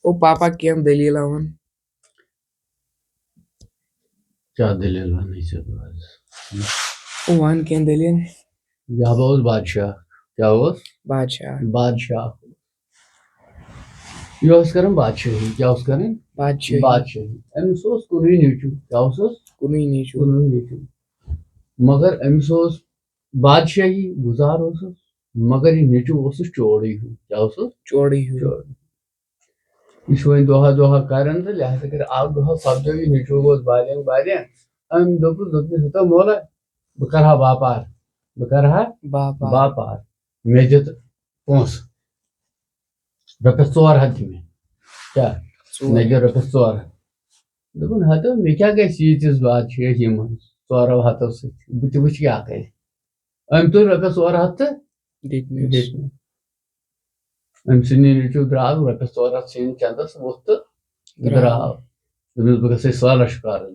او پاپا came دلیل one کیا دلیل ونی او ون کیم دلیل جب اوس بادشاہ کیا اوس بادشاہ بادشاہ یہ اوس کران بادشاہی کیا اوس کران بادشاہ بادشاہی أمِس اوس کُنُے نیٚچوٗ کیٛاہ اوسُس کنوی نیچو کُنُے نیٚچوٗ مگر أمِس اوس بادشاہی گُزار اوسُس مگر یہِ نیٚچوٗ اوسُس چورٕے ہیوٗ کیٛاہ اوسُس چوڑی ہیوٗ چورٕ یہِ چھُ وۄنۍ دۄہا دۄہا کران تہٕ لہذا کٔرِتھ اکھ دۄہ سپدیو یہِ نیٚچوٗ گوٚژھ بالین بالین أمۍ دوٚپُس ہتا مولا بہٕ کرٕ ہا باپار بہٕ کرٕ ہا باپا باپار مےٚ دِتھ پونٛسہٕ رۄپیس 400 دِ مےٚ کیٛاہ مےٚ دِ رۄپیس 400 دوٚپُن ہتا مےٚ کیٛاہ گژھِ ییٖتِس بادشٲہی منٛز 400 سۭتۍ بہٕ تہِ وٕچھِ کیٛاہ کرِ أمۍ تُلۍ رۄپیس 400 تہٕ دِتمٕس دِتۍ مےٚ أمۍ سٕنٛدِ نیٚچوٗ درٛاو رۄپیس 400 ژھٕنۍ چندس ووٚتھ تہٕ درٛاو دوٚپمِس بہٕ گژھے سالس شِکارس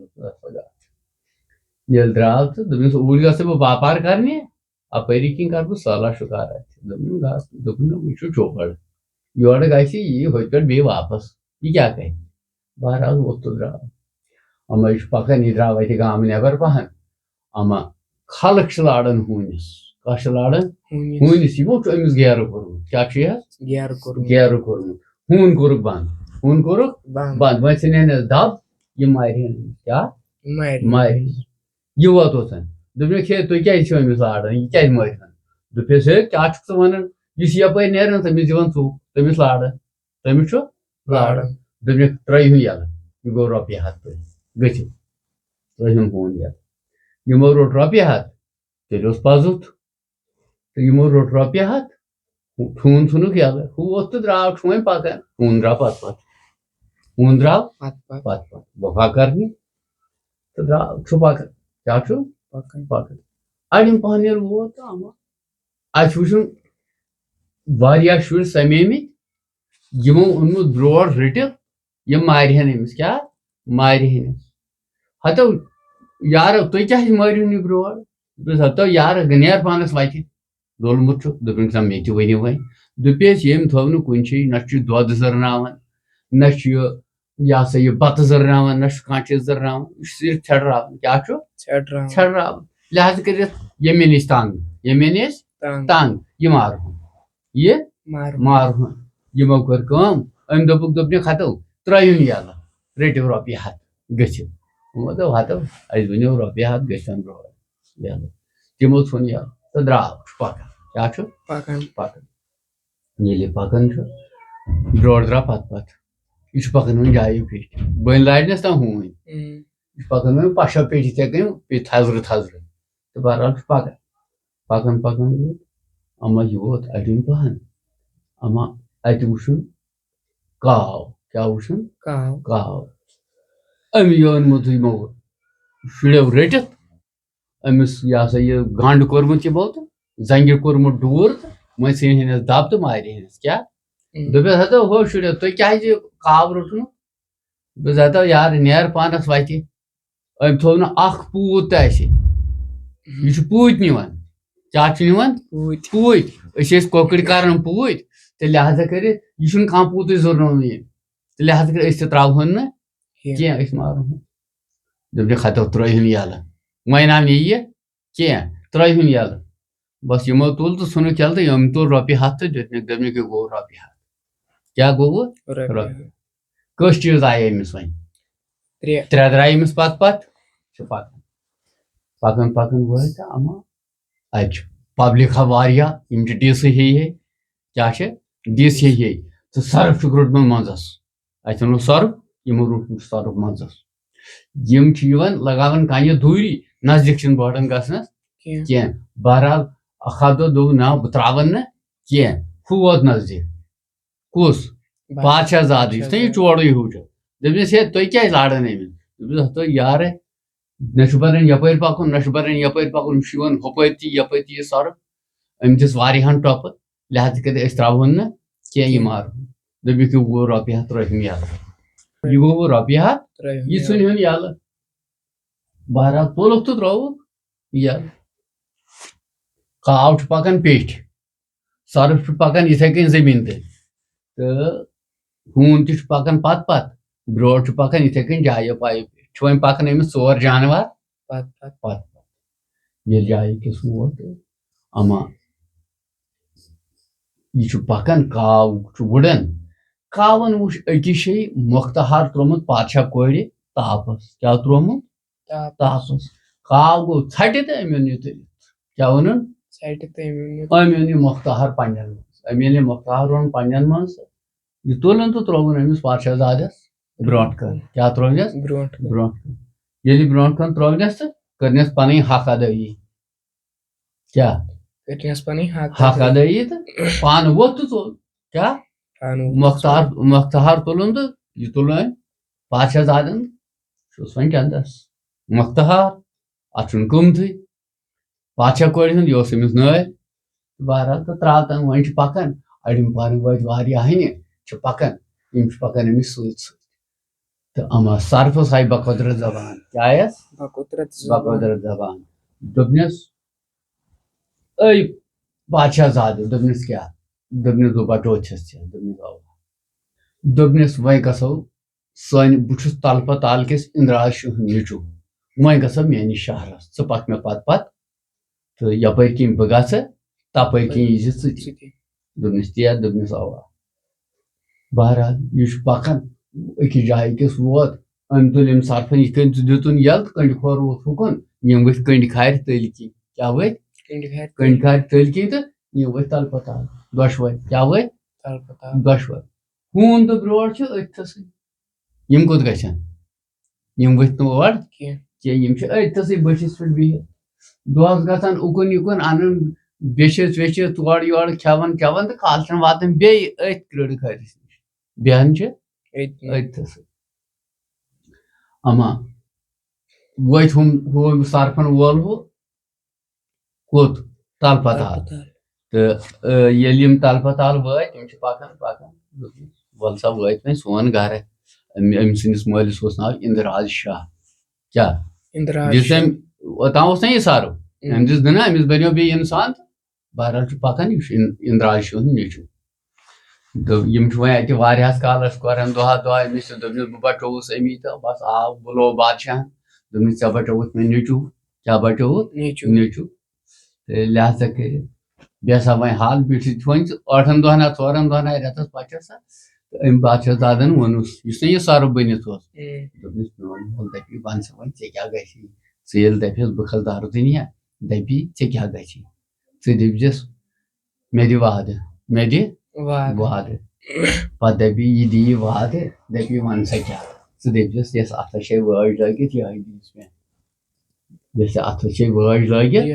ییٚلہِ درٛاو تہٕ دوٚپمِس اوٗرۍ گژھے بہٕ باپار کرنہِ اپٲری کِنۍ کرٕ بہٕ سالس شِکارا دوٚپُن گژھ دوٚپُن یہِ چھُ چور یورٕ گژھِ یہِ ہوٚتہِ پٮ۪ٹھ بیٚیہِ واپس یہِ کیٛاہ کرِ بہرحال ووٚتھ تہٕ درٛاو اما یہِ چھُ پکان یہِ درٛاو اَتہِ گامہٕ نٮ۪بر پہن اما خلق چھِ لاران ہوٗنِس کس چھِ لاران ہوٗنِس یِمو چھُ أمِس گیرٕ کوٚرمُت کیٛاہ چھُ یس گیرٕ کوٚرمُت گیرٕ کوٚرمُت ہوٗن کوٚرُکھ بنٛد ہوٗن کوٚرُکھ بنٛد وۄنۍ ژھٕنٮ۪نس دب یہِ مارہن کیٛاہ مارہن یہِ ووت اوٚتن دوٚپنکھ ہے تُہۍ کیٛازِ چھِو أمِس لاران یہِ کیٛازِ مٲرہن دوٚپنس ہے کیٛاہ چھُکھ ژٕ ونان یہِ چھُ یپٲرۍ نیران تٔمِس دِوان ژوٚپ تٔمِس لاران تٔمِس چھُ لاران دوٚپنکھ ترٲیہُن یَلہٕ یہِ گوٚو رۄپیہِ 100 تُلۍ گٔژھِو ترٲیہُن ہوٗن یَلہٕ یِمو روٚٹ رۄپیہِ 100 تیٚلہِ اوس پزُت تہٕ یِمو روٚٹ رۄپیہِ 100 ہوٗن ژھُنُکھ یَلہٕ ہُہ ووٚتھ تہٕ درٛاو چھُ وۄنۍ پکان ہوٗن درٛاو پتہٕ ہوٗن درٛاو پتہٕ وفا کرنہِ تہٕ درٛاو چھُ پکان کیٛاہ چھُ پکان اڑٮ۪ن پہن ییٚلہِ ووت تہٕ اما اَسہِ وٕچھُن واریاہ شُرۍ سمیمٕتۍ یِمو اوٚنمُت برٛوڈ رٔٹِتھ یِم مارہن أمِس کیٛاہ مارہنس ہتو یارو تُہۍ کیٛازِ مٲرہُن یہِ برٛوڈ دوٚپُس ہتو یارٕ نیر پانس وتہِ ڈولمُت چھُکھ دوٚپُن سا مےٚ تہِ ؤنِو وۄنۍ دوٚپیس ییٚمۍ تھوٚو نہٕ کُنچی نہ چھُ یہِ دۄد زٔرناوان نہ چھُ یہِ ہسا یہِ بتہٕ زٔرناوان نہ چھُ کانٛہہ چیٖز زٔرناوان یہِ چھُ صرف ژھٮ۪ڈراوان کیٛاہ چھُ ژھٮ۪ڈراوان لہٰذا کٔرِتھ ییٚمہِ نِش تنٛگ ییٚمہِ نِش تنٛگ یہِ مارہون یہِ مارہون یِمو کٔر کٲم أمۍ دوٚپنکھ ہتو ترٲیہُن یَلہٕ رٔٹِو رۄپیہِ 100 گٔژھِو یِمو دوٚپ ہتو اَسہِ ؤنِو رۄپیہِ 100 گٔژھِنۍ برٛوڈ یَلہٕ تِمو ژھُن یَلہٕ تہٕ درٛاو چھُ پکان کیٛاہ چھُ پکان ییٚلہِ یہِ پکان چھُ برٛوڈ درٛاو پتہٕ یہِ چھُ پکان وۄنۍ جایہِ پیٚٹھۍ بٔنۍ لارنس تام ہوٗنۍ یہِ چھُ پکان وۄنۍ پشو پیٚٹھۍ یِتھٕے کٔنۍ تھزرٕ تہٕ بہرحال چھُ پکان اما یہِ ووت اڑٮ۪ن پہن اما اتہِ وٕچھُن کاو کیٛاہ وٕچھُن کاو أمۍ یہِ اوٚنمُت یِمو شُرٮ۪و رٔٹِتھ أمِس یہِ ہسا یہِ گنڈ کوٚرمُت یِمو تہٕ زنگہِ کوٚرمُت ڈوٗر تہٕ وۄنۍ ژھٕنہنس دب تہٕ مارہنس کیٛاہ دوٚپُس ہتو ہو شُرٮ۪و تُہۍ کیٛازِ کاو روٚٹمُت دوٚپُس ہتو یارٕ نیر پانس وتہِ أمۍ تھوٚو نہٕ اکھ پوٗت تہِ اسہِ یہِ چھُ پوٗتۍ نِوان کیٛاہ چھُ نِوان پوٗتۍ أسۍ ٲسۍ کۄکٕرۍ کران پوٗتۍ تہٕ لہٰذا کٔرِتھ یہِ چھُنہٕ کانٛہہ پوٗتٕے زٔرنومُت تہٕ لہٰذا کٔرِتھ أسۍ تہِ تراوہون نہٕ کینٛہہ أسۍ مارہون دوٚپنکھ ہتو ترٲیہُن یَلہٕ وۄنۍ آو نہٕ یہِ کینٛہہ ترٲیہُن یَلہٕ بس یِمو تُل تہٕ ژھُنُکھ یَلہٕ تہٕ أمۍ تُل رۄپیہِ 100 تہٕ دوٚپنکھ یہِ گوٚو رۄپیہِ 100 کیٛاہ گوٚوُ رۄپیہِ کٔژ چیٖز آیہِ أمِس وۄنۍ 3 درٛاے أمِس پتہٕ چھُ پکان وٲتۍ تہٕ اما اَتہِ چھُ پبلِک ہا واریاہ یِم چھِ ڈِسہٕ ہے کیٛاہ چھِ ڈِس ہے تہٕ سرف چھُکھ روٚٹمُت منٛزس اَتہِ اوٚنُکھ سرف یِمو روٚٹمُت سرف منٛزس یِم چھِ یِوان لگاوان کنہِ دوٗری نزدیٖک چھِنہٕ بوٹن گژھنس کینٛہہ بہرحال اکھ دۄہ دوٚپ نہ بہٕ تراون نہٕ کینٛہہ ہُہ ووت نزدیٖک کُس بادشاہ زادٕ یُس نا یہِ چورٕے ہیوٗ چھُ دوٚپنس ہے تُہۍ کیٛازِ لاران أمِس دوٚپُس ہتو یارٕ نہ چھُ بنان یپٲرۍ پکُن نہ چھُ بنان یپٲرۍ پکُن یہِ چھُ یِوان ہُپٲرۍ تہِ یپٲرۍ تہِ یہِ سرف أمۍ دِژ واریاہن ٹۄپہٕ لہٰذا کٔرِتھ أسۍ تراوہون نہٕ کینٛہہ یہِ مارہون دوٚپُکھ یہِ گوٚو رۄپیہِ 100 ترٲیہُن یَلہٕ یہِ گوٚو رۄپیہِ 100 یہِ ژھٕنہُن یَلہٕ بہرحال تُلُکھ تہٕ ترٛووُکھ یَلہٕ کاو چھُ پکان پیٚٹھۍ سرف چھُ پکان یِتھٕے کٔنۍ زٔمیٖن تٔلۍ تہٕ ہوٗن تہِ چھُ پکان پتہٕ برٛونٛٹھ چھُ پکان یِتھے کٔنۍ جایو پایو پٮ۪ٹھ چھُ وۄنۍ پکان أمِس 4 جانوار پتہٕ ییٚلہِ جایہِ کِس ووت اما یہِ چھُ پکان کاو چھُ وٕڑان کاوَن وٕچھ أکِس جایہِ مۄختہار تروومُت پادشاہ کورِ تاپس کیٛاہ تروومُت تاپس کاو گوٚو ژھٹہِ تہٕ أمۍ اوٚن یہِ تُلِتھ کیٛاہ اوٚنُن أمۍ اوٚن یہِ مۄختہار پننٮ۪ن منٛز أمۍ ییٚلہِ یہِ مۄختہار اوٚن پننٮ۪ن منٛز یہِ تُلُن تہٕ ترووُن أمِس پادشاہ زادس برٛونٛٹھ کَن کیٛاہ ترٲونس برٛونٛٹھ کَن ییٚلہِ یہِ برٛونٛٹھ کَن ترٲونس تہٕ کٔرنس پنٕنۍ حق ادٲیی کیٛاہ حق ادٲیی تہٕ پانہٕ ووٚتھ تہٕ ژوٚل کیٛاہ مۄختہار تُلُن تہٕ یہِ تُل أمۍ پادشاہ زادن چھُس وۄنۍ چندس مۄختہار اتھ چھُنہٕ قۭمتھٕے پادشاہ کورِ ہُنٛد یہِ اوس أمِس نٲلۍ بہرحال تہٕ ترٛاو تن وۄنۍ چھِ پکان اڑٮ۪ن پارٮ۪ن وٲتۍ واریاہ ہنہِ چھِ پکان یِم چھِ پکان أمِس سۭتۍ سۭتۍ تہٕ اما سرفس آیہِ بقۄدرت زبان کیٛاہ آیس بقۄدرت زبان دوٚپنس أے بادشاہ زادٕ دوٚپنس کیٛاہ دوٚپنس بہٕ بچوتھس ژےٚ دوٚپنس اوا دوٚپنس وۄنۍ گژھو سٲنۍ بہٕ چھُس تلپتال کِس اندراج ہُنٛد نیٚچوٗ وۄنۍ گژھو میٲنِس شہرس ژٕ پک مےٚ پتہٕ تہٕ یپٲرۍ کِنۍ بہٕ گژھٕ تپٲرۍ کِنۍ ییٖزِ ژٕ تہِ دوٚپنس تی دوٚپنس اوا بہرحال یہِ چھُ پکان أکِس جایہِ کِس ووت أمۍ تُل أمۍ سرفن یِتھ کٔنۍ دِتُن یَلہٕ تہٕ کنڈِ کھور ووٚتھ ہُکُن یِم ؤتھۍ کنڈِ کھارِ تٔلۍ کِنۍ کیٛاہ ؤتھۍ کنڈِ کھارِ تٔلۍ کِنۍ تہٕ یِم ؤتھۍ تلپتال دۄشوے کیٛاہ ؤتھۍ دۄشوے ہوٗن تہٕ برٛور چھِ أتھسٕے یِم کوٚت گژھن یِم ؤتھۍ نہٕ اور کینٛہہ یِم چھِ أتھسٕے بٔٹھِس پٮ۪ٹھ بِہِتھ دۄہس گژھن اُکُن یِکُن اَنان بیٚچھِس ویٚچھِس تورٕ یورٕ کھٮ۪وان چٮ۪وان تہٕ کالچن واتان بیٚیہِ أتھۍ کرٕڑ کھٲرِس نِش بیٚہن چھِ أتھسٕے اما وٲتۍ ہُم سرفن وول ہُہ کوٚت تلپتال تہٕ ییٚلہِ یِم تلپتال وٲتۍ یِم چھِ پکان وَل سا وٲتۍ وۄنۍ سون گرٕ أمۍ سٕنٛدِس مٲلِس اوس ناو اندراج شاہ کیٛاہ دِژ أمۍ اوٚتام اوس نا یہِ سرف أمۍ دِژ دٕنا أمِس بنیو بیٚیہِ اِنسان تہٕ بہرحال چھُ پکان یہِ چھُ اندراج ہُنٛد نیٚچوٗ یِم چھِ وۄنۍ اَتہِ واریاہس کالس کران دۄہا أمِس دوٚپنس بہٕ بچووُس امی تہٕ بس آو بُلو بادشاہن دوٚپنس ژےٚ بچووُتھ مےٚ نیٚچوٗ کیٛاہ بچووُتھ نیٚچوٗ تہٕ لہٰذا کٔرِتھ بیٚیہِ ہسا وۄنۍ حال بیٖٹھِتھ وۄنۍ 8 دۄہن 4 دۄہن رٮ۪تس پچس تہٕ أمۍ بادشاہ زادن ووٚنُس یُس نہٕ یہِ سرف بٔنِتھ اوس دوٚپنس میون مول دپی ون سا وۄنۍ ژےٚ کیٛاہ گژھی ژٕ ییٚلہِ دپیس بہٕ کھسہٕ دارِ دُنیا دپی ژےٚ کیٛاہ گژھی ژٕ دٔپزٮ۪س مےٚ دِ وعدٕ مےٚ دِ وعدٕ پتہٕ دپی یہِ دِیی وعدٕ دپی ون سا کیٛاہ ژٕ دٔپزٮ۪س یۄس اتھس چھے وٲج لٲگِتھ یِہے دِیٖس مےٚ یۄس ژےٚ اتھس چھے وٲج لٲگِتھ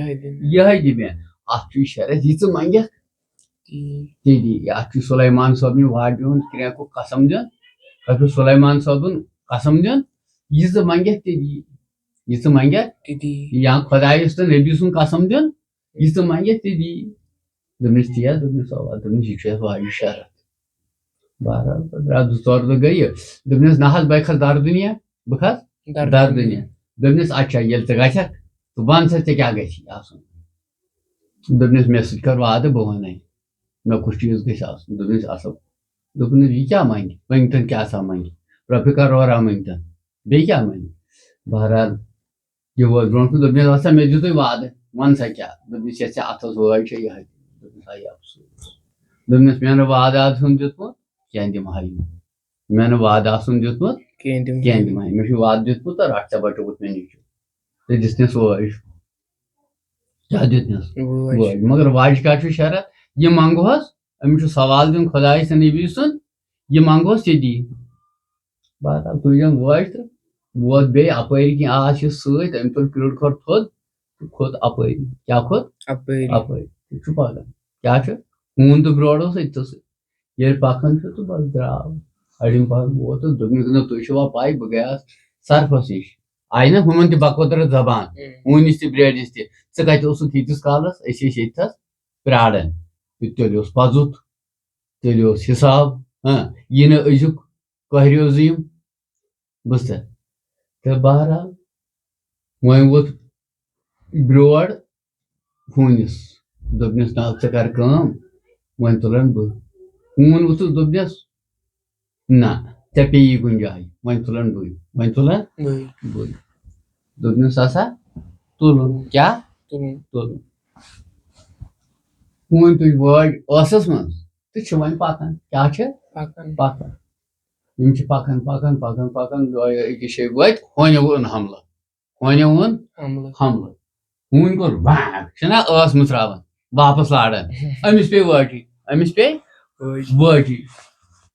یِہے دِ مےٚ اتھ چھُے شرط یہِ ژٕ منگکھ تی دی اتھ چھُ سُلیمان صٲبنہِ وارِ ہُنٛد کرٛیکُک قسم دیُن تتھ چھُ سُلیمان صٲبُن قسم دیُن یہِ ژٕ منگکھ تہِ دی یہِ ژٕ منگکھ یا خۄدایس تہٕ نبی سُنٛد قسم دیُن یہِ ژٕ منگکھ تہِ دی دوٚپنس تی دوٚپنس اوا دوٚپنس یہِ چھُ اَتھ واجہِ شرط بہرحال 2-4 دۄہ گٔیہِ دوٚپنس نہ حظ بہٕ کھسہٕ دارِ دُنیا بہٕ کھسہٕ دارِ دُنیا دوٚپنس اچھا ییٚلہِ ژٕ گژھکھ تہٕ ون سا ژےٚ کیٛاہ گژھی آسُن دوٚپنس مےٚ سۭتۍ کر وعدٕ بہٕ ونے مےٚ کُس چیٖز گژھِ آسُن دوٚپنس اصل دوٚپنس یہِ کیٛاہ منگہِ ؤنۍتن کیٛاہ سا منگہِ رۄپیہِ کرورا مٔنگۍتن بیٚیہِ کیٛاہ منگہِ بہرحال یہِ ووت برونٛٹھ کُن دوٚپنس وَسا مےٚ دِتُے وعدٕ ون سا کیٛاہ دوٚپنس یۄس ژےٚ اتھس وٲج چھے یِہے دوٚپنس ہاے افسوس دوٚپنس مےٚ نہٕ وعدٕ آسُن دیُتمُت کینٛہہ دِمہٕ ہا نہٕ مےٚ نہٕ وعدٕ آسُن دیُتمُت کینٛہہ دِمہٕ ہا مےٚ چھُ وعدٕ دیُتمُت تہٕ رٹھ ژےٚ بچووُتھ مےٚ نیٚچوٗ تہٕ دِژنس وٲج کیٛاہ دِژنس وٲج مگر واجہِ کیٛاہ چھُ شرط یہِ منگہوس أمِس چھُ سوال دیُن خۄدایس تہٕ نبی سُنٛد یہِ منگہوس تہِ دی بہرحال تُجن وٲج تہٕ ووت بیٚیہِ اپٲری کِنۍ آو چھِس سۭتۍ أمۍ تُل کرٕڑ کھۄر تھوٚد تہٕ کھوٚت اپٲری کیٛاہ کھوٚت اپٲری چھُ پکان کیٛاہ چھُ ہوٗن تہٕ برٛور اوس أتھسٕے ییٚلہِ پکان چھُ تہٕ بس درٛاو اڑٮ۪ن پہر ووت تہٕ دوٚپنس نہ تُہۍ چھِوا پاے بہٕ گٔیاس سرفس نِش آیہِ نا ہُمن تہِ بقۄدرت زبان ہوٗنِس تہِ برٛٲرِس تہِ ژٕ کتہِ اوسُکھ ییٖتِس کالس أسۍ ٲسۍ ییٚتھس پیاران تیٚلہِ اوس پوٚزُت تیٚلہِ اوس حساب یہِ نہٕ أزیُک کٔہریو زٕیِم بوٗزتھا تہٕ بہرحال وۄنۍ ووت برٛور ہوٗنِس دوٚپنس نہ ژٕ کر کٲم وۄنۍ تُلن بہٕ ہوٗن ووٚتھُس دوٚپنس نہ ژےٚ پیٚیی کُنہِ جایہِ وۄنۍ تُلن بٕے وۄنۍ تُلن بٕے دوٚپنَس ہسا تُلُن کیٛاہ تُلُن تُلُن ہوٗنۍ تُج وٲج ٲسس منٛز تہٕ چھِ وۄنۍ پکان کیٛاہ چھِ پکان یِم چھِ پکان پکان پکان پکان أکِس جایہِ وٲتۍ ہونیو اوٚن حملہٕ حملہٕ ہوٗنۍ کوٚر بینٛگ چھِنہ ٲس مٕژراوان واپس لاران أمِس پیٚیہِ وٲٹی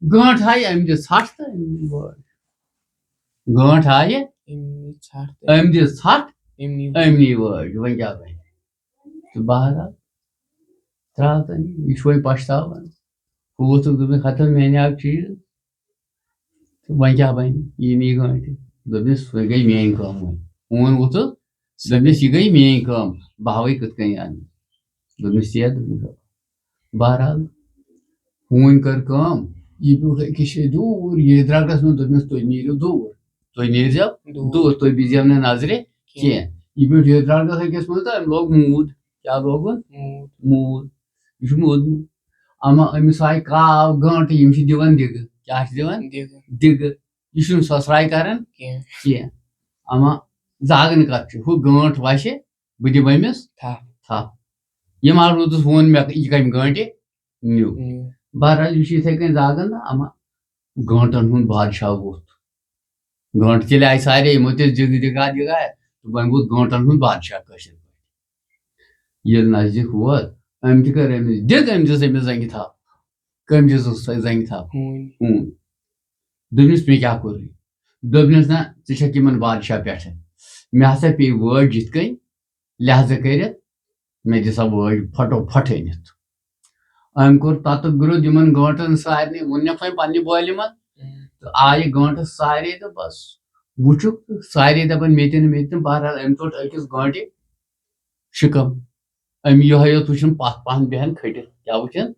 گٲنٛٹھ آیہِ أمۍ دِژ ژھٹھ تہٕ أمۍ نی وٲج گٲنٛٹھ آیہِ أمۍ دِژ ژھٹھ أمۍ نی وٲج وۄنۍ کیٛاہ بنہِ تہٕ بہرحال ترٛاو تٔمۍ یہِ چھُ وۄنۍ پچھتاوان ہُہ ووٚتھُکھ دوٚپُن ہتا مےٚ اَنیٛاو چیٖز تہٕ وۄنۍ کیٛاہ بنہِ یہِ نی گٲنٛٹہِ دوٚپنس وۄنۍ گٔے میٲنۍ کٲم وۄنۍ ہوٗن ووٚتھُکھ دوٚپنس یہِ گٔے میٲنۍ کٲم بہٕ ہاوے کِتھ کٔنۍ اَنہٕ دوٚپنس تی دوٚپنس بہرحال ہوٗنۍ کٔر کٲم یہِ بیوٗٹھ أکِس جایہِ دوٗر یہِ درٛگرس منٛز دوٚپنس تُہۍ نیٖرِو دوٗر تُہۍ بیٖزیو نہٕ نظرِ کینٛہہ یہِ بیوٗٹھ یہِ درٛگرس أکِس منٛز تہٕ أمۍ لوگ موٗد کیٛاہ لوگُن موٗد یہِ چھُ موٗدمُت اما أمِس آیہِ کاو گٲنٛٹہٕ یِم چھِ دِوان دِگہٕ کیٛاہ چھِ دِوان دِگہٕ یہِ چھُنہٕ سۄسراے کران کینٛہہ اما زاگن کتھ چھُ ہُہ گٲنٛٹھ وسہِ بہٕ دِمہٕ أمِس تھپھ یہِ ما روٗدُس ووٚن مےٚ یہِ کمہِ گٲنٛٹہِ نیوٗ بہرحال یہِ چھُ یِتھٕے کٔنۍ زاگان تہٕ اما گٲنٛٹن ہُنٛد بادشاہ ووٚتھ گٲنٛٹہٕ تیٚلہِ آیہِ سارے یِمو دِژ دِگا تہٕ وۄنۍ ووٚتھ گٲنٛٹن ہُنٛد بادشاہ کٲشِر پٲٹھۍ ییٚلہِ نزدیٖک ووت أمۍ تہِ کٔر أمِس دِگ أمۍ دِژ أمِس زنٛگہِ تھپھ کٔمۍ دِژٕس زنٛگہِ تھپھ ہوٗنۍ دوٚپنس مےٚ کیٛاہ کوٚرُے دوٚپنس نہ ژٕ چھکھ یِمن بادشاہ پٮ۪ٹھٕ مےٚ ہسا پیٚیہِ وٲج یِتھ کٔنۍ لہذا کٔرِتھ مےٚ دِ سا وٲج پھٹو پھٹ أنِتھ أمۍ کوٚر تتہٕ گرُد یِمن گٲنٛٹن سارنٕے ووٚننکھ وۄنۍ پننہِ بولہِ منٛز تہٕ آیہِ گٲنٛٹہٕ سارے تہٕ بس وٕچھُکھ تہٕ سارے دپان مےٚ تہِ نہٕ بہرحال أمۍ ژوٚٹ أکِس گٲنٛٹہِ شِکم أمۍ یِہوے یوت وٕچھُن پتھ پہن بیہن کھٔٹِتھ کیٛاہ وٕچھُن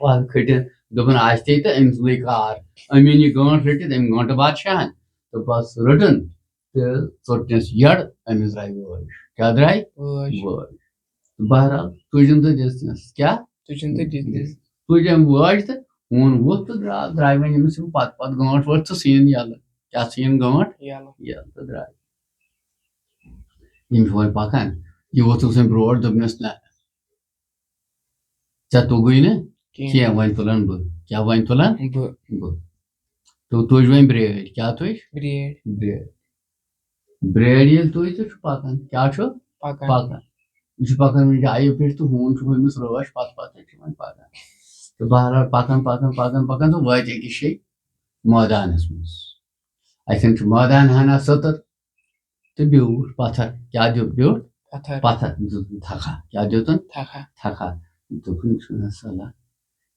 پتھ کھٔٹِتھ دوٚپُن آسہِ تے تہٕ أمِس لٔگۍ کار أمۍ أنۍ یہِ گٲنٛٹھ رٔٹِتھ أمۍ گٲنٛٹہٕ بادشاہن تہٕ بس رٔٹٕن تہٕ ژوٚٹنس یڈ أمِس درٛاے وٲج کیٛاہ درٛاے وٲج بہرحال تُجِن تہٕ دِژنس کیٛاہ تُج أمۍ وٲج تہٕ ہوٗن ووٚتھ تہٕ درٛاے وۄنۍ أمِس یِم پتہٕ گٲنٛٹھ ؤٹھ تہٕ ژھٕنِن یَلہٕ کیٛاہ ژھٕنِن گٲنٛٹھ یَلہٕ تہٕ درٛاے یِم چھِ وۄنۍ پکان یہِ ووٚتھُس أمۍ برونٛٹھ دوٚپنس نہ ژےٚ توٚگُے نہٕ کینٛہہ وۄنۍ تُلن بہٕ کیٛاہ وۄنۍ تُلن بہٕ تہٕ تُج وۄنۍ برٛٲڑۍ کیٛاہ تُج برٛٲڑۍ ییٚلہِ تُج تہٕ چھُ پکان کیٛاہ چھُ پکان یہِ چھُ پکان وۄنۍ جایہِ پٮ۪ٹھ تہٕ ہوٗن چھُ أمِس رٲچھ پتہٕ چھِ وۄنۍ پکان تہٕ بہرحال پکان تہٕ وٲتۍ أکِس جایہِ مٲدانس منٛز اتھٮ۪ن چھُ مٲدان ہنا سٔتٕر تہٕ بیوٗٹھ پتھر کیٛاہ دیُت بیوٗٹھ پتھر دِتُن تھکھا کیٛاہ دِتُن تھکھا دوٚپُن چھُنہ صلح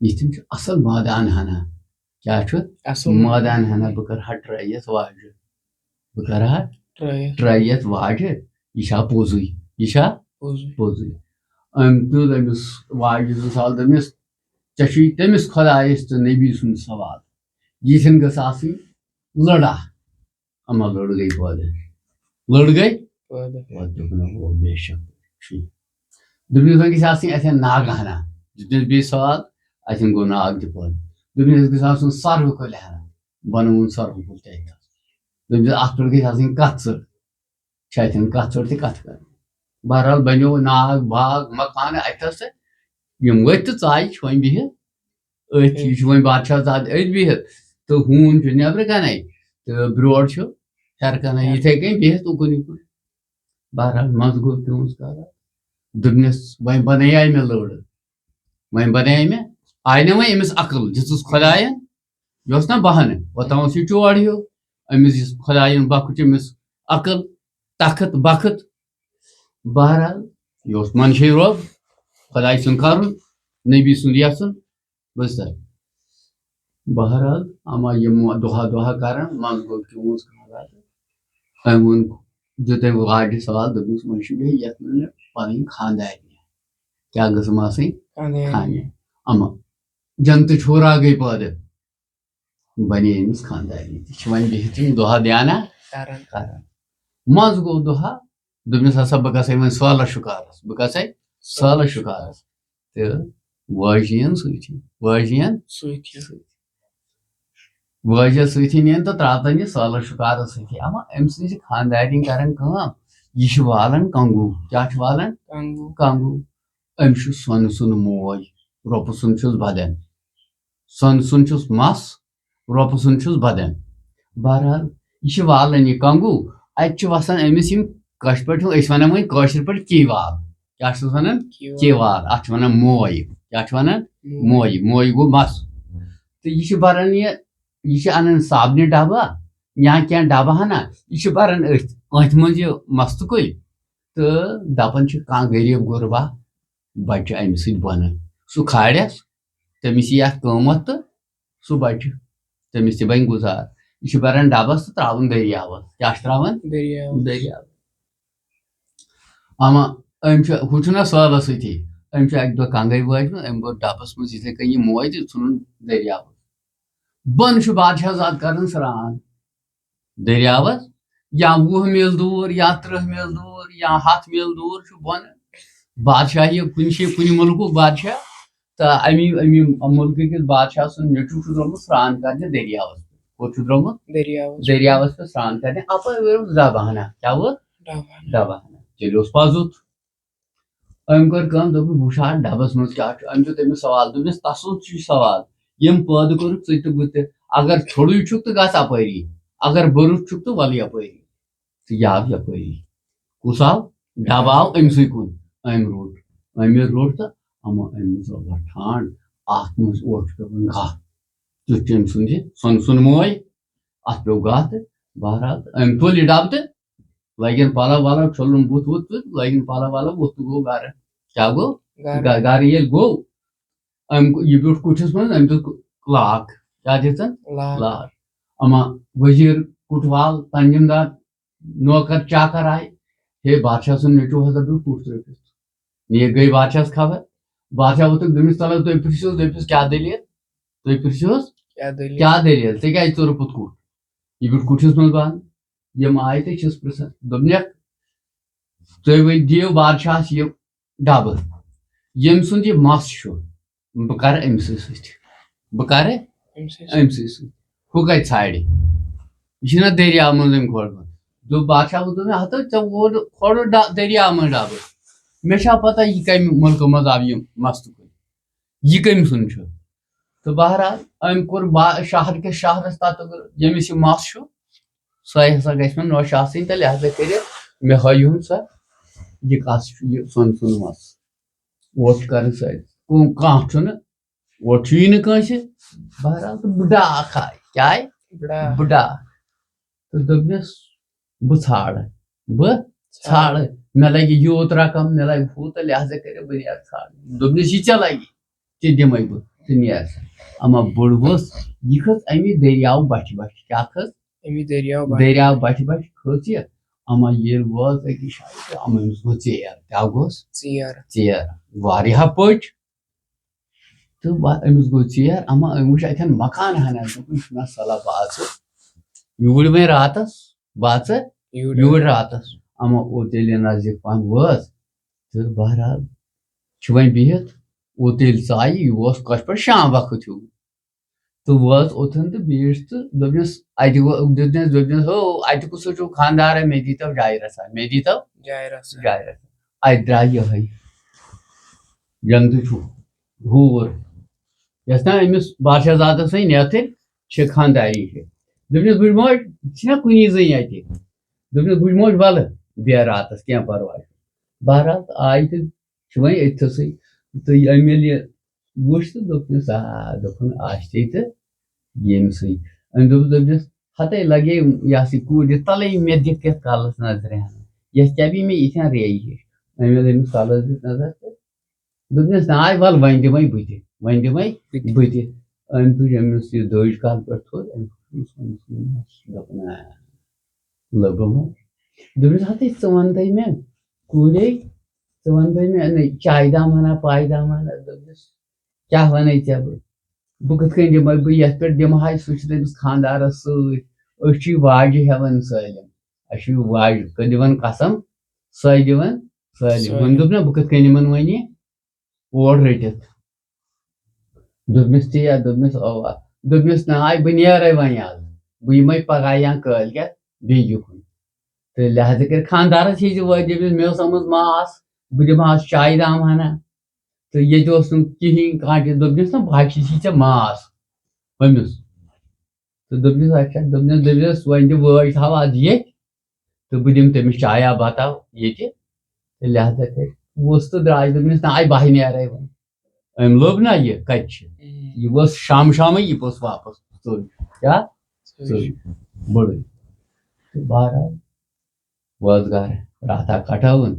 یِتھٮ۪ن چھُ اصل مٲدان ہنا کیٛاہ چھُ مٲدان ہنا بہٕ کرٕ ہا ٹرٛاے یتھ واجہِ یہِ چھا پوٚزُے أمۍ دیُت أمِس واجہِ زٕ سال دوٚپنس ژےٚ چھُے تٔمِس خۄدایس تہٕ نبی سُنٛد سوال یِتھٮ۪ن گٔژھ آسٕنۍ لٔڑا اما لٔڑ گٔے پٲدٕ دوٚپُن او بے شک دوٚپنس وۄنۍ گژھِ آسٕنۍ اتھٮ۪ن ناگہٕ ہنا دیُتنس بیٚیہِ سوال اتھٮ۪ن گوٚو ناگ تہِ پٲدٕ دوٚپنس گژھِ آسُن سروٕ کُلۍ ہنا بنووُن سروٕ کُل تہِ اتھس دوٚپنس اتھ پٮ۪ٹھ گژھِ آسٕنۍ کتھ ژٔٹ چھِ اتھٮ۪ن کتھ ژٔٹ تہِ کتھ کرٕنۍ بہرحال بنیو ناگ باغ مکانہٕ اتھس تہٕ یِم ؤتھۍ تہٕ ژایہِ چھِ وۄنۍ بِہِتھ أتھۍ یہِ چھُ وۄنۍ بادشاہ زادٕ أتھۍ بِہِتھ تہٕ ہوٗن چھُ نٮ۪برٕ کنے تہٕ برٛور چھُ ہیرٕ کنے یِتھٕے کٔنۍ بِہِتھ اُکُن یِکُن بہرحال منٛزٕ گوٚو تِہُنٛز کَتھ دوٚپنس وۄنۍ بنٲیے مےٚ لٔڑ آیہِ نہ وۄنۍ أمِس عقل دِژٕس خۄداین یہِ اوس نہ بہانہٕ اوٚتام اوس یہِ چور ہیوٗ أمِس دِژ خۄداین بخُچ أمِس عقل تخت بخت بہرحال یہِ اوس منشے روٚب خۄداے سُنٛد کرُن نبی سُنٛد یژھُن بوٗزتھا بہرحال اما یِم دۄہا کران منٛزٕ گوٚو تِہُنٛز حالات أمۍ ووٚن دیُت أمۍ واجہِ سوال دوٚپنس وۄنۍ چھُ بیٚیہِ یتھ منٛز مےٚ پنٕنۍ خانٛدارنہِ کیٛاہ گٔژھٕم آسٕنۍ خانہِ اما جنتٕچ ہُرا گٔے پٲدٕ بنے أمِس خانٛدارنہِ تہِ چھِ وۄنۍ بِہِتھ یِم دۄہا دیانہ کران منٛزٕ گوٚو دۄہا دوٚپنس ہسا بہٕ گژھے وۄنۍ سٲلس شُکارس تہٕ وٲج یِن سۭتی واجہ سۭتی نین تو تراتن یہ سالس شکار سۭتی اما ام سٕنٛز خاندارین کران کٲم یہ چھُ والان کنگوٗ کیٛاہ چھُ والان کنگوٗ ام چھُ سۄنہٕ سُنٛد موج رۄپہٕ سُنٛد چھُس بدن سۄنہٕ سُنٛد چھُس مس رۄپہٕ سُنٛد چھُس بدن بہرحال یہ چھُ والان یہ کنگوٗ اتہِ چھُ وسان أمِس یِم کٲشِر پٲٹھۍ أسۍ ونان وۄنۍ کٲشِر پٲٹھۍ کی وال کیٛاہ چھُس ونان کی وال اتھ چھِ ونان موے کیٛاہ چھِ ونان موے گوٚو مس تہٕ یہِ چھُ بران یہ چھُ انان صابنہِ ڈبہٕ یا کینٛہہ ڈبہٕ ہنا یہ چھُ بران أتھۍ منٛز یہِ مستہٕ کُلۍ تہٕ دپان چھِ کانٛہہ غریٖب غُربا بچہِ امہِ سۭتۍ بۄنہٕ سُہ کھالٮ۪س تٔمِس یی اتھ قۭمتھ تہٕ سُہ بچہِ تٔمِس تہِ بنہِ گُزار یہ چھُ بران ڈبس تہٕ تراوان دٔریاوس کیٛاہ چھُ تراوان دٔریاو اما أمۍ چھُ ہُہ چھُنہ سٲلس سۭتی أمۍ چھُ اکہِ دۄہ کنگے وٲجمٕژ أمۍ بوٚر ڈبس منٛز یِتھٕے کٔنۍ یہِ موے تہٕ ژھُنُن دٔریاوس بۄنہٕ چھُ بادشاہ زاد کران سران دٔریاوس یا 20 میل دوٗر یا 30 میل دوٗر یا 100 میل دوٗر چھُ بۄنہٕ بادشاہ یہِ کُنہِ مُلکُک بادشاہ تہٕ امی مُلکہٕ کِس بادشاہ سُنٛد نیٚچوٗ چھُ درٛومُت سران کرنہِ دٔریاوس کوٚت چھُ درٛومُت دٔریاوس پٮ۪ٹھ سران کرنہِ اپٲرۍ اوس ڈبہٕ کیٛاہ اوس ڈبہٕ تیٚلہِ اوس پوٚزُت أمۍ کٔر کٲم دوٚپُن بہٕ وٕچھٕ ہا ڈبس منٛز کیٛاہ چھُ أمۍ دیُت تٔمِس سوال دوٚپنس تسُنٛد چھُ سوال یِم پٲدٕ کوٚرُکھ ژٕ تہٕ بہٕ تہِ اگر تھوٚدُے چھُکھ تہٕ گژھ اپٲری اگر بٔرُتھ چھُکھ تہٕ وَلہٕ یپٲری تہٕ یہِ آو یپٲری کُس آو ڈبہٕ آو أمسٕے کُن أمۍ روٚٹ تہٕ اما أمۍ ژوٚل ٹھانٛڈ اتھ منٛز اورٕ چھُ پیوان گاہ تیُتھ چھُ أمۍ سُنٛد یہِ سۄنہٕ سُنٛد موے اتھ پیوٚو گاہ تہٕ بہرحال أمۍ تُل یہِ ڈبہٕ تہٕ لٲگِن پلو ولو چھوٚلُن بُتھ وُتھ تہٕ لٲگِن پلو ولو ووٚتھ تہٕ گوٚو گرٕ کیٛاہ گوٚو گرٕ ییٚلہِ گوٚو أمۍ یہِ بیوٗٹھ کُٹھِس منٛز أمۍ دیُت لاک کیٛاہ دِژٕن لاک اما ؤزیٖر کُٹھوال تنظیٖمدار نوکر چاکر آیہِ ہے بادشاہ سُنٛد نیٚچوٗ ہسا بیوٗٹھ کُٹھ ترٲوِتھ نیٖرِتھ گٔے بادشاہس خبر بادشاہ ووٚتھُکھ دٔمِس تلو تُہۍ پرژھِوس دٔپِس کیٛاہ دٔلیٖل تُہۍ پرژھِوس کیٛاہ دٔلیٖل ژےٚ کیٛازِ ژوٚرُتھ پوٚت کُٹھ یہِ بیوٗٹھ کُٹھِس منٛز بنٛد یِم آیہِ تہٕ چھِس پرژھان دوٚپنکھ تُہۍ دِیِو بادشاہس یہِ ڈبہٕ ییٚمۍ سُنٛد یہِ مس چھُ بہٕ کرٕ أمسٕے سۭتۍ ہُہ کتہِ ژھانڈِ یہِ چھُنہ دٔریاو منٛز أمۍ کھولمُت دوٚپ بادشاہ دوٚپ مےٚ ہتو ژےٚ کھولُتھ دٔریاو منٛز ڈبہٕ مےٚ چھا پتہ یہِ کمہِ مُلکہٕ منٛز آو یہِ مستہٕ کُلۍ یہِ کٔمۍ سُنٛد چھُ تہٕ بہرحال أمۍ کوٚر شہر کِس شہرس تتہٕ ییٚمِس یہِ مس چھُ سۄے ہسا گژھِ مےٚ نۄش آسٕنۍ تہٕ لہٰذا کٔرِتھ مےٚ ہٲیہُن سۄ یہِ کس چھُ یہِ سۄنہٕ سُنٛد مس ووٹ چھُ کران سٲری کانٛہہ چھُنہٕ ووٹ چھُیی نہٕ کٲنٛسہِ بہرحال تہٕ بٕڈا اکھ آیہِ کیٛاہ آیہِ بٕڈا تہٕ دوٚپنس بہٕ ژھانڈٕ مےٚ لگہِ یوٗت رقم مےٚ لگہِ ہُہ تہٕ لہٰذا کٔرِتھ بہٕ نیرٕ ژھانڈنہِ دوٚپنس یہِ ژےٚ لگی تہِ دِمے بہٕ ژٕ نیر سا اما بٔڑ ؤژھ یہِ کھٔژ امی دٔریاو بچہِ کیٛاہ کھٔژ دٔریاو بچہِ کھٔژ یہِ اما ییٚلہِ وٲژ أکِس جایہِ تہٕ اما أمِس گوٚو ژیر کیٛاہ گوٚس ژیر واریاہ پٔچ تہٕ أمِس گوٚو ژیر اما أمۍ وٕچھ اتٮ۪ن مکان ہنا دوٚپُن چھُنہ صلح بہٕ اژٕ یوٗرۍ وۄنۍ راتس بہٕ اژٕ یوٗرۍ راتس اما اوٚت ییٚلہِ یہِ نزدیٖک پہم وٲژ تہٕ بہرحال چھُ وۄنۍ بِہِتھ اوٚت ییٚلہِ ژایہِ یہِ اوس کٲشِر پٲٹھۍ شام وقت ہیوٗ تہٕ وٲژ اوٚتن تہٕ بیٖٹھ تہٕ دوٚپنس دوٚپنس ہو اتہِ کُس چھُو خانٛدارا مےٚ دیٖتو جاے رژھا اتہِ درٛاے یِہے جنگتہٕ چھُ ہوٗر یۄس نہ أمِس بادشاہ زادس وۄنۍ نیتٕر چھِ خانٛداری چھِ دوٚپنس بٕڈِ موج یہِ چھِنہ کُنی زٔنۍ اتہِ دوٚپنس بٕڈِ موج ولہٕ بیٚہہ راتس کینٛہہ پرواے بہرحال آیہِ تہٕ چھِ وۄنۍ أتھسٕے تہٕ أمۍ ییٚلہِ یہِ وٕچھ تہٕ دوٚپنس دوٚپُن آسہِ تہٕ ییٚمسٕے أمۍ دوٚپنس ہتے لگے یہِ ہسا یہِ کوٗرِ تلے مےٚ دِکھ یتھ کالس نظرِ ہنا یتھ کیٛاہ پیٚیہِ مےٚ یِتھٮ۪ن ریٚیہِ ہِش أمۍ ییٚلہِ أمِس کالس دِژ نظر تہٕ دوٚپنس ناے ول وۄنۍ دِمے بہٕ تہِ أمۍ تُج أمِس یہِ دٔج کالہٕ پٮ۪ٹھ تھوٚد دوٚپُن لوٚبُم دوٚپنس ہتے ژٕ ونتے مےٚ کوٗرے ژٕ ونتے مےٚ چایہِ دام ہنا پایہِ دام ہنا دوٚپنس کیٛاہ ونے ژےٚ بہٕ کِتھ کٔنۍ دِمے بہٕ یتھ پٮ۪ٹھ دِمہٕ ہا سُہ چھُ تٔمِس خانٛدارس سۭتۍ أسۍ چھِ یہِ واجہِ ہٮ۪وان سٲلِم اَسہِ چھُ یہِ واجہِ دِوان قسم سۄے دِوان سٲلِم وۄنۍ دوٚپ نہ بہٕ کِتھ کٔنۍ یِمن وۄنۍ اور رٔٹِتھ دوٚپنس ژےٚ دوٚپنس اوا دوٚپنَس ناے بہٕ نیرے وۄنۍ آز بہٕ یِمے پگاہ یا کٲلۍکٮ۪تھ بیٚیہِ یُکُن تہٕ لہذا کٔرِتھ خانٛدارَس ہیٚزِ وٲتۍ دٔپِس مےٚ اوس آمٕژ ماس بہٕ دِمہٕ ہاس چایہِ دام ہنا تہٕ ییٚتہِ اوس نہٕ کِہیٖنۍ کانٛہہ تہِ دوٚپنَس نا بہٕ چھی ژےٚ ماس أمِس تہٕ دوٚپنَس اچھا دوٚپنَس وۄنۍ دِ وٲج تھاو آز ییٚتہِ تہٕ بہٕ دِمہٕ تٔمِس چایا بتا ییٚتہِ تہٕ لہذا کٔرِتھ ووٚژھ تہٕ درٛاے دوٚپنَس ناے بہٕ نیرے وۄنۍ أمۍ لوٚب نا یہِ کَتہِ چھِ یہِ ؤژھ شامٕے یہِ پوٚژھ واپس ژوٚل کیٛاہ ژوٚل بٔڑٕے تہٕ بہرحال وٲژ گرٕ راتھا کٹٲوٕن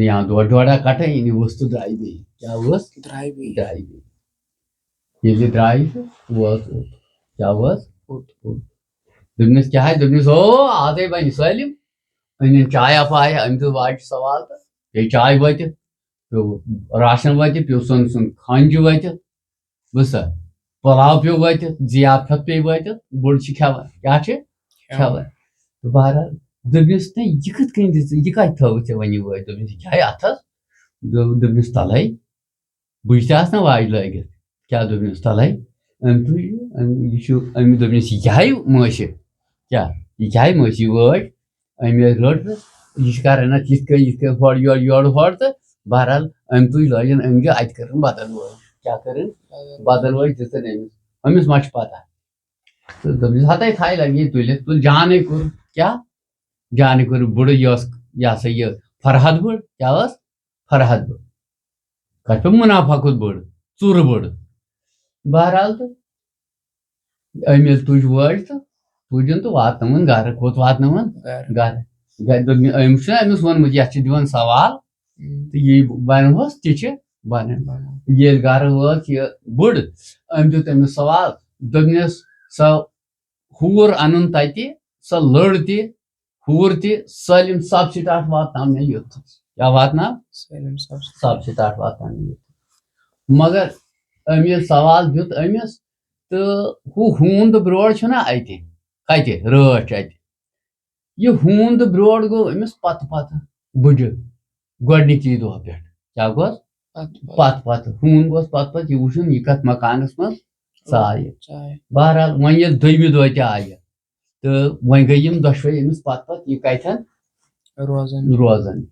یا ڈوڈا کٹٲیِن یہِ ؤژھ تہٕ درٛاے بیٚیہِ کیٛاہ ؤژھ درٛاے بیٚیہِ ییٚلہِ درٛاے تہٕ وٲژ اوٚت کیٛاہ وٲژ دوٚپنَس کیٛاہ دوٚپنَس ہو آزے بنہِ سٲلِم أنِن چایا پایا أمۍ تہِ واجہِ سوال تہٕ بیٚیہِ چاے وٲتِتھ پیوٚو راشن وٲتِتھ پیوٚو سُنٛد کھانجہِ وٲتِتھ بوٗزتھا پۄلاو پیوٚو وٲتِتھ ضِیافت پیٚیہِ وٲتِتھ بوٚڑ چھِ کھٮ۪وان کیٛاہ چھِ کھٮ۪وان تہٕ بہرحال دوٚپنَس نہ یہِ کِتھ کٔنۍ دِژ یہِ کَتہِ تھٲوٕتھ ژےٚ وۄنۍ یہِ وٲتۍ دوٚپنَس یہِ کیٛاہ اَتھس دوٚپنَس تَلَے بٕجہِ تہِ آسہٕ نا واجہِ لٲگِتھ کیٛاہ دوٚپنَس تَلَے أمۍ تُج یہِ چھُ أمۍ دوٚپنَس یہِ کیٛاہ مٲشہِ کیٛاہ یہِ کیٛاہ مٲشہِ یہِ وٲج أمۍ رٔٹ تہٕ یہِ چھِ کران اَتھ یِتھ کٔنۍ ہورٕ یورٕ تہٕ بہرحال أمۍ تُج لٲجِن أنگہِ اَتہِ کٔرٕن بدل وٲج کیٛاہ کٔرٕن بدل وٲج دِژٕن أمِس ما چھِ پتہ تہٕ دوٚپنَس ہتے تھایہِ لگی تُلِتھ تُل جانے کوٚر کیٛاہ جانے کوٚر بٕڑٕ یہِ ٲس یہِ ہسا یہِ فرحت بٔڑ کیٛاہ ٲس فرحت بٔڑ کَتھ پیوٚو مُنافا کھۄتہٕ بٔڑ ژوٗرٕ بٔڑ بہرحال تہٕ أمۍ ییٚلہِ تُج وٲج تہٕ تُجِن تہٕ واتنٲوٕن گرٕ کوٚت واتنٲوٕن گرٕ دوٚپمِ أمۍ چھُنہ أمِس ووٚنمُت یَتھ چھِ دِوان سوال تہٕ یی بنوس تہِ چھِ بنان ییٚلہِ گرٕ وٲژ یہِ بٔڑ أمۍ دیُت أمِس سوال دوٚپنَس سۄ ہوٗر اَنُن تَتہِ سۄ لٔڑ تہِ ہوٗر تہِ سٲلِم سب سِٹاٹ واتناو مےٚ یوٚتھس کیٛاہ واتناو سب سِٹاٹ واتناو مےٚ یوٚتھس مگر أمۍ ییٚلہِ سوال دیُت أمِس تہٕ ہُہ ہوٗن تہٕ برٛور چھُنہ اَتہِ کَتہِ رٲچھ اَتہِ یہِ ہوٗن تہٕ برٛور گوٚو أمِس پتہٕ بٕجہِ گۄڈنِکی دۄہ پٮ۪ٹھ کیٛاہ گوٚس پتہٕ ہوٗن گوٚس پتہٕ یہِ وٕچھُن یہِ کتھ مکانس منٛز ژایہِ بہرحال وۄنۍ ییٚلہِ دوٚیمہِ دۄہ تہِ آیہِ تہٕ وۄنۍ گٔے یِم دۄشوے أمِس پتہٕ یہِ کتٮ۪ن روزان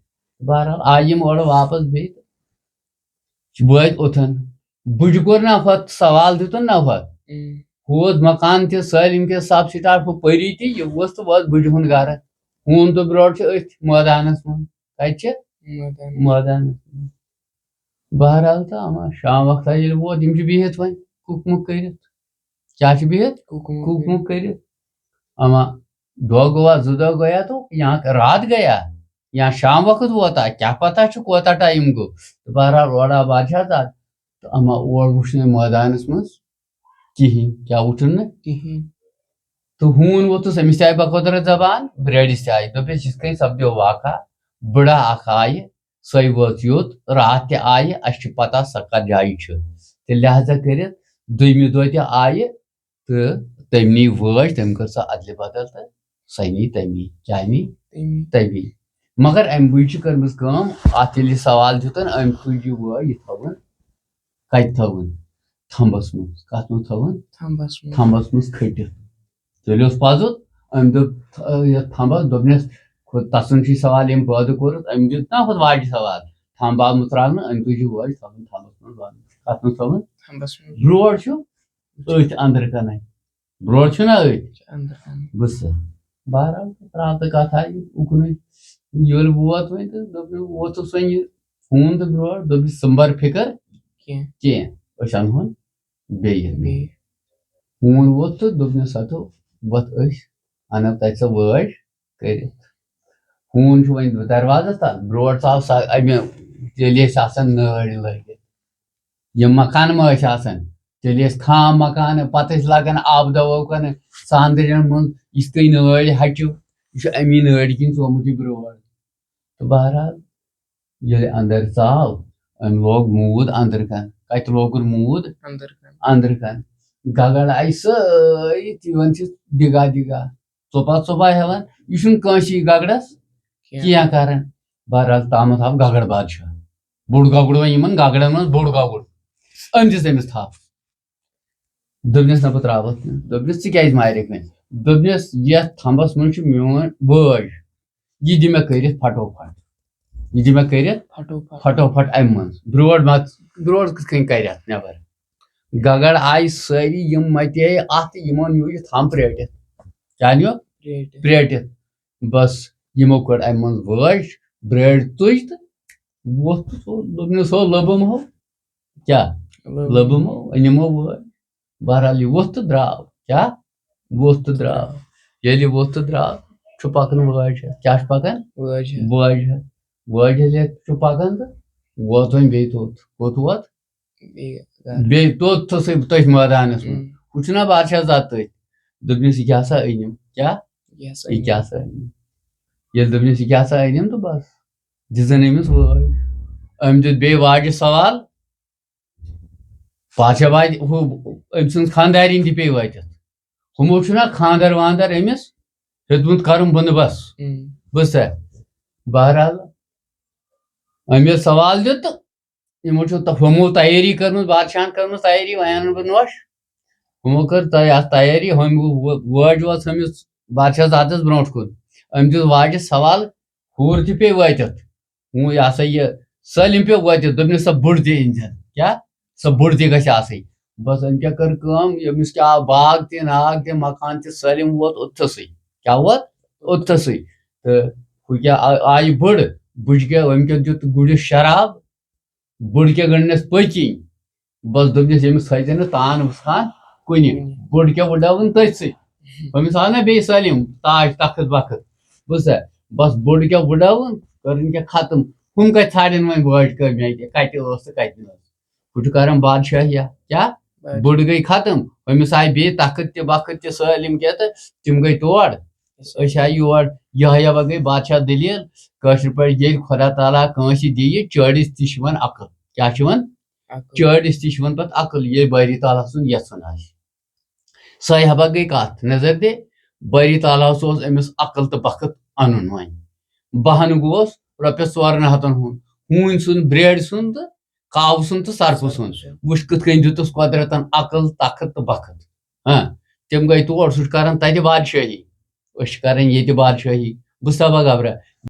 بہرحال آیہِ یِم اورٕ واپس بیٚیہِ وٲتۍ اوٚتن بٕجہِ کوٚر نہ ہۄتھ سوال دِتُن نہ ہۄتھ ہوٗد مکان تہِ سٲلِم کینٛہہ سب سِٹاٹ ہُہ پٔری تہِ یہِ ووٚژھ تہٕ وٲژ بٕجہِ ہُنٛد گرٕ ہوٗن تہٕ برٛور چھِ أتھۍ مٲدانس منٛز کتہِ چھِ مٲدانس منٛز بہرحال تہٕ اما شام وقتہ ییٚلہِ ووت یِم چھِ بِہِتھ وۄنۍ کُک مُک کٔرِتھ کیٛاہ چھِ بِہِتھ کُک مُک کٔرِتھ اما دۄہ گوٚوا زٕ دۄہ گٔیا تو یا رات گٔیا یا شام وقت ووتا کیٛاہ پتہ چھُ کوتاہ ٹایم گوٚو تہٕ بہرحال اورٕ آو بادشاہ ژٕ تہٕ اما اور وٕچھ نہٕ مٲدانس منٛز کِہینۍ کیٛاہ وٕچھُن نہٕ کِہینۍ تہٕ ہوٗن ووٚتھُس أمِس تہِ آیہِ بقۄدرت زبان برٛٲرِس تہِ آیہِ دوٚپُس یِتھ کٔنۍ سپدیو واقعہ بٕڑا اکھ آیہِ سۄے وٲژ یوٚت راتھ تہِ آیہِ اَسہِ چھِ پتہ سۄ کتھ جایہِ چھِ تہٕ لہذا کٔرِتھ دوٚیمہِ دۄہ تہِ آیہِ تہٕ تٔمۍ نی وٲج تٔمۍ کٔر سۄ ادلہِ بدل تہٕ سۄ نی تٔمی کیٛاہ نی تٔمی مگر امہِ بٕجہِ چھِ کٔرمٕژ کٲم اتھ ییٚلہِ یہِ سوال دِتُن أمۍ تُج یہِ وٲج یہِ تھٲوٕن کتہِ تھٲوٕن تھمبس منٛز کتھ منٛز تھٲوٕن تھمبس منٛز کھٔٹِتھ ییٚلہِ اوس پَزُت أمۍ دوٚپ یتھ تھمبس دوٚپنس تسُنٛد چھُے سوال ییٚمۍ پٲدٕ کوٚرُتھ أمۍ دیُت نا ہُتھ واجہِ سوال تھمب آو مٕژراونہٕ أمۍ تُج یہِ وٲج تھٲوٕن تھمبس منٛز بنٛد کتھ منٛز تھٲوٕن برٛور چھُ أتھۍ أنٛدرٕ کَنے برٛور چھُنہ أتھۍ بٕسہٕ بہرحال ترٛاو تہٕ کتھ آیہِ اُکنُے ییٚلہِ ووت وۄنۍ تہٕ دوٚپنس ووتُس وۄنۍ یہِ ہوٗن تہٕ برٛور دوٚپُس ژٕ مہٕ بر فِکر کینٛہہ أسۍ انہون بیٚیہِ ہوٗن ووت تہٕ دوٚپنس ہتو وۄتھ أسۍ انو تتہِ سۄ وٲج کٔرِتھ ہوٗن چھُ وۄنۍ دروازس تل برٛور ژاو سۄ امہِ تیٚلہِ ٲسۍ آسان نٲلۍ لٲگِتھ یِم مکانہٕ ما ٲسۍ آسان تیٚلہِ ٲسۍ خام مکانہٕ پتہٕ ٲسۍ لاگان آبہٕ دوا کَران ساندرٮ۪ن منٛز یِتھ کٔنۍ نٲلۍ ہٹِو یہِ چھُ امی نٲلۍ کِنۍ ژومُت یہِ برٛور تہٕ بہرحال ییٚلہِ انٛدر ژاو أمۍ لوگ موٗد أنٛدرٕ کَن کتہِ لوگُن موٗد أنٛدرٕ کَن گگر آیہِ سٲری یِوان چھِ دِگا ژوٚپا ہٮ۪وان یہِ چھُنہٕ کٲنٛسی گگرس کینٛہہ کران بہرحال تامَتھ آو گگر بادشاہ بوٚڑ گگُر وۄنۍ یِمن گگرن منٛز بوٚڑ گگُر أمۍ دِژ أمِس تھپھ دوٚپنَس نہ بہٕ ترٛاوَتھ نہٕ دوٚپنَس ژٕ کیٛازِ مارٮ۪کھ مےٚ دوٚپنَس یَتھ تھمبَس منٛز چھُ میون وٲج یہِ دِ مےٚ کٔرِتھ پھٹوپھٹ یہِ دِ مےٚ کٔرِتھ پھٹوپھٹ اَمہِ منٛز برٛونٛٹھ کِتھ کٔنۍ کَرٮ۪تھ نٮ۪بر گگر آیہِ سٲری یِم مَتے اَتھ یِمو نیوٗ یہِ تھمب پرٛیٹِتھ کیٛاہ نیوٗ پرٛیٹِتھ بس یِمو کٔڑ اَمہِ منٛز وٲج برٛیڈ تُج تہٕ ووٚتھ تہٕ دوٚپنَس ہو لوٚبُم ہو کیٛاہ لوٚبُم ہو أنِمو وٲج بہرحال یہِ ووٚتھ تہٕ درٛاو کیٛاہ ووٚتھ تہٕ درٛاو ییٚلہِ یہِ ووٚتھ تہٕ درٛاو چھُ پَکان وٲج ہٮ۪تھ کیٛاہ چھُ پَکان وٲج ہٮ۪تھ چھُ پَکان تہٕ ووت وۄنۍ بیٚیہِ توٚت کوٚت ووت بیٚیہِ توٚتھسٕے تٔتھۍ مٲدانَس منٛز ہُہ چھُنہ بادشاہ زاد تٔتھۍ دوٚپنَس یہِ کیٛاہ سا أنِم کیٛاہ یہِ کیٛاہ سا أنِم ییٚلہِ دوٚپنَس یہِ کیٛاہ سا أنِم تہٕ بس دِژٕن أمِس وٲج أمۍ دیُت بیٚیہِ واجہِ سوال بادشاہ واتہِ ہُہ أمۍ سٕنٛز خاندارِنۍ تہِ پیٚیہِ وٲتِتھ ہُمو چھُنہ خاندر واندر أمِس ہیوٚتمُت کَرُن بنٛدوبس بوٗزتھا بہرحال أمۍ ییٚلہِ سوال دیُت تہٕ یِمو چھُ ہُمو تیٲری کٔرمٕژ بادشاہن کٔرمٕژ تیٲری وۄنۍ اَنہٕ بہٕ نوٚش ہُمو کٔر اَتھ تیٲری وٲج وٲژ أمِس بادشاہ زادس برونٛٹھ کُن أمۍ دیُت واجہِ سوال ہوٗر تہِ پیٚیہِ وٲتِتھ ہُہ یہِ ہسا یہِ سٲلِم پیٚو وٲتِتھ دوٚپنِس سۄ بٕڑ تہِ أنزِہن کیٛاہ سۄ بٕڑ تہِ گژھِ آسٕنۍ بس أمۍ کیٛاہ کٔر کٲم ییٚمِس کیٛاہ آو باغ تہِ ناگ تہِ مکان تہِ سٲلِم ووت اوٚتتھسٕے کیٛاہ ووت اوٚتتھسٕے تہٕ ہُہ کیٛاہ آیہِ بٕڑ بٕجہِ کیٛاہ أمۍ کیٛاہ دیُت گُرِس شراب بٕڑ کیٛاہ گٔنڈنَس پٔتۍ بس دوٚپنِس ییٚمِس تھٲیزِ نہٕ تان وُچھان کُنہِ بٕڑ کیٛاہ وٕڈٲوٕن تٔتھۍ سٕے أمِس آو نہ بیٚیہِ سٲلِم تاج تخت وقت بوٗزتھا بس بٕڑ کیٛاہ وٕڈٲوٕن کٔرٕن کیٛاہ ختم ہُم کَتہِ ژھانڈن وۄنۍ وٲج کَمہِ کَتہِ ٲس تہٕ کَتہِ نہٕ ٲس ہُہ چھُ کران بادشاہیا کیٛاہ بٕڑ گٔے ختم أمِس آیہِ بیٚیہِ تخت تہِ وقت تہِ سٲلِم کینٛہہ تہٕ تِم گٔے تور أسۍ آیہِ یور یِہوے یَوٕ گٔے بادشاہ دٔلیٖل کٲشِر پٲٹھۍ ییٚلہِ خۄدا تعالیٰ کٲنٛسہِ دِیہِ چٲڑِس تہِ چھِ یِوان عقل کیٛاہ چھِ یِوان چٲڑِس تہِ چھِ یِوان پَتہٕ عقل ییٚلہِ بٲری تعالیٰ سُنٛد یَژھُن آسہِ سۄے ہبا گٔے کَتھ نظر دے بٲری تعالیٰ ہَس اوس أمِس عقل تہٕ بخت اَنُن وۄنۍ بہانہٕ گوٚوس رۄپیَس 400 ہُنٛد ہوٗنۍ سُنٛد برٛیڈِ سُنٛد تہٕ کاوٕ سُنٛد تہٕ سرپہٕ سُنٛد وٕچھ کِتھ کٔنۍ دِتُس قۄدرتن عقل تخت تہٕ بخت تِم گٔے تور سُہ چھُ کران تَتہِ بادشٲہی أسۍ چھِ کران ییٚتہِ بادشٲہی بہٕ سبا گبرا